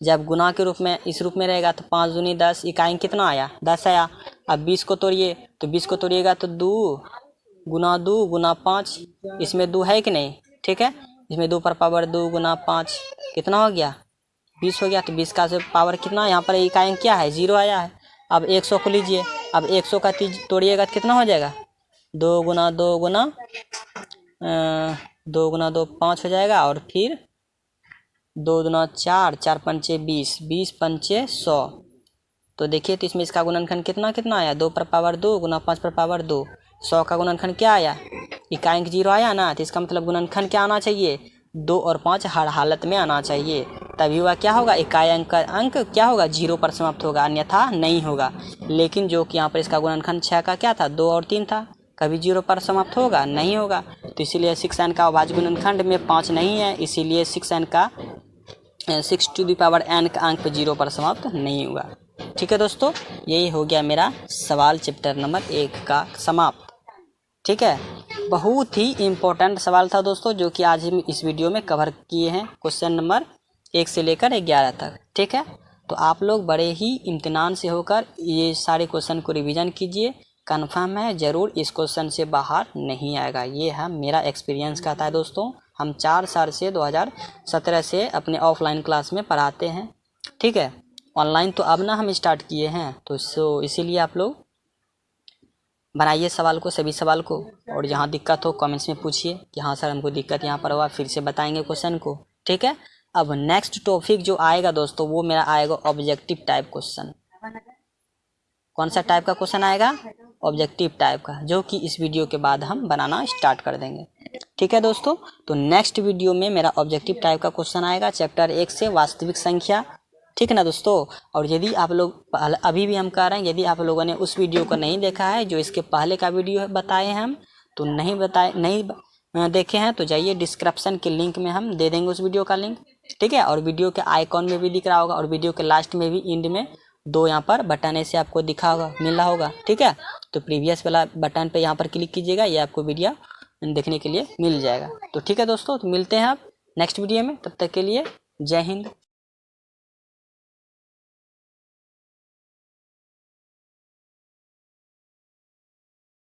जब गुना के रूप में इस रूप में रहेगा। तो 5 दूनी 10, इकाई कितना आया, 10 आया। अब 20 को तोड़िए, तो 20 को तोड़िएगा तो 2 गुना 5, इसमें 2 है कि नहीं, ठीक है। इसमें 2 पर पावर 2 गुना 5 कितना हो गया, 20 हो गया। तो 20 का से पावर कितना, यहाँ पर इकाई क्या है, 0 आया है। अब 100 को लीजिए, अब 100 का तोड़िएगा तो कितना हो जाएगा, 2 गुना 2 5 हो जाएगा, और फिर 2 दूना 4, 4 पंचे 20, 20 पंचे 100। तो देखिए, तो इसमें इसका गुणनखंड कितना आया, 2 पर पावर 2 गुना 5 पर पावर 2। 100 का गुणनखंड क्या आया, इकाई 0 आया ना, तो इसका मतलब गुणनखंड क्या आना चाहिए, 2 और 5 हर हालत में आना चाहिए। तभी वह क्या होगा, इकाई अंक का अंक क्या होगा, 0 पर समाप्त होगा, अन्यथा नहीं होगा। लेकिन जो कि यहाँ पर इसका गुणनखंड 6 का क्या था, 2 और 3 था, कभी 0 पर समाप्त होगा, नहीं होगा। तो इसीलिए 6n का अभाज्य गुणनखंड में 5 नहीं है, इसीलिए 6n का 6 टू द पावर n का अंक 0 पर समाप्त नहीं हुआ। ठीक है दोस्तों, यही हो गया मेरा सवाल चैप्टर नंबर 1 का समाप्त। ठीक है, बहुत ही इम्पोर्टेंट सवाल था दोस्तों, जो कि आज हम इस वीडियो में कवर किए हैं, क्वेश्चन नंबर 1 से लेकर 11 तक। ठीक है, तो आप लोग बड़े ही इम्तिनान से होकर ये सारे क्वेश्चन को रिवीजन कीजिए। कन्फर्म है ज़रूर इस क्वेश्चन से बाहर नहीं आएगा, ये है मेरा एक्सपीरियंस कहता है दोस्तों। हम 4 साल से 2017 से अपने ऑफलाइन क्लास में पढ़ाते हैं। ठीक है, ऑनलाइन तो अब ना हम स्टार्ट किए हैं, तो इसीलिए आप लोग बनाइए सवाल को, सभी सवाल को, और जहाँ दिक्कत हो कमेंट्स में पूछिए कि हाँ सर हमको दिक्कत यहाँ पर हुआ, फिर से बताएंगे क्वेश्चन को। ठीक है, अब नेक्स्ट टॉपिक जो आएगा दोस्तों वो मेरा आएगा ऑब्जेक्टिव टाइप क्वेश्चन। कौन सा टाइप का क्वेश्चन आएगा, ऑब्जेक्टिव टाइप का, जो कि इस वीडियो के बाद हम बनाना स्टार्ट कर देंगे। ठीक है दोस्तों, तो नेक्स्ट वीडियो में मेरा ऑब्जेक्टिव टाइप का क्वेश्चन आएगा चैप्टर 1 से वास्तविक संख्या। ठीक है ना दोस्तों, और यदि आप लोग अभी भी हम कह रहे हैं, यदि आप लोगों ने उस वीडियो को नहीं देखा है जो इसके पहले का वीडियो बताए हैं हम, तो नहीं देखे हैं तो जाइए डिस्क्रिप्शन के लिंक में हम दे देंगे उस वीडियो का लिंक। ठीक है, और वीडियो के आइकॉन में भी दिख रहा होगा, और वीडियो के लास्ट में भी एंड में 2 यहाँ पर बटन ऐसे आपको दिखा होगा, मिल रहा होगा। ठीक है, तो प्रीवियस वाला बटन पे यहाँ पर क्लिक कीजिएगा, ये आपको वीडियो देखने के लिए मिल जाएगा। तो ठीक है दोस्तों, तो मिलते हैं आप नेक्स्ट वीडियो में, तब तक के लिए जय हिंद।